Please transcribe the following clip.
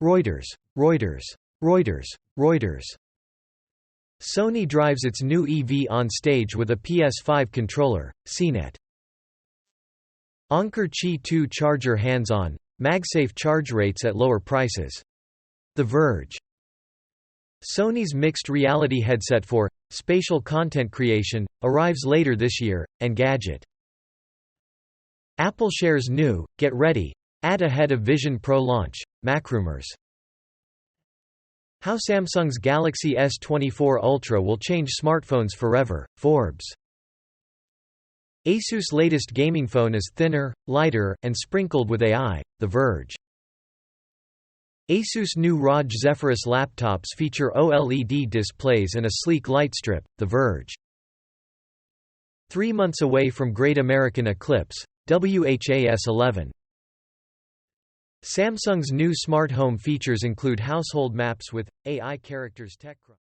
Reuters. Reuters. Reuters. Reuters. Sony drives its new EV on stage with a PS5 controller, CNET. Anker Qi 2 charger hands-on, MagSafe charge rates at lower prices. The Verge. Sony's mixed reality headset for spatial content creation arrives later this year, and Gadget. Apple shares new Get Ready ad ahead of Vision Pro launch, MacRumors. How Samsung's Galaxy S24 Ultra will change smartphones forever, Forbes. Asus' latest gaming phone is thinner, lighter, and sprinkled with AI, The Verge. Asus' new ROG Zephyrus laptops feature OLED displays and a sleek light strip, The Verge. 3 months away from Great American Eclipse, WHAS 11. Samsung's new smart home features include household maps with AI characters. TechCrunch.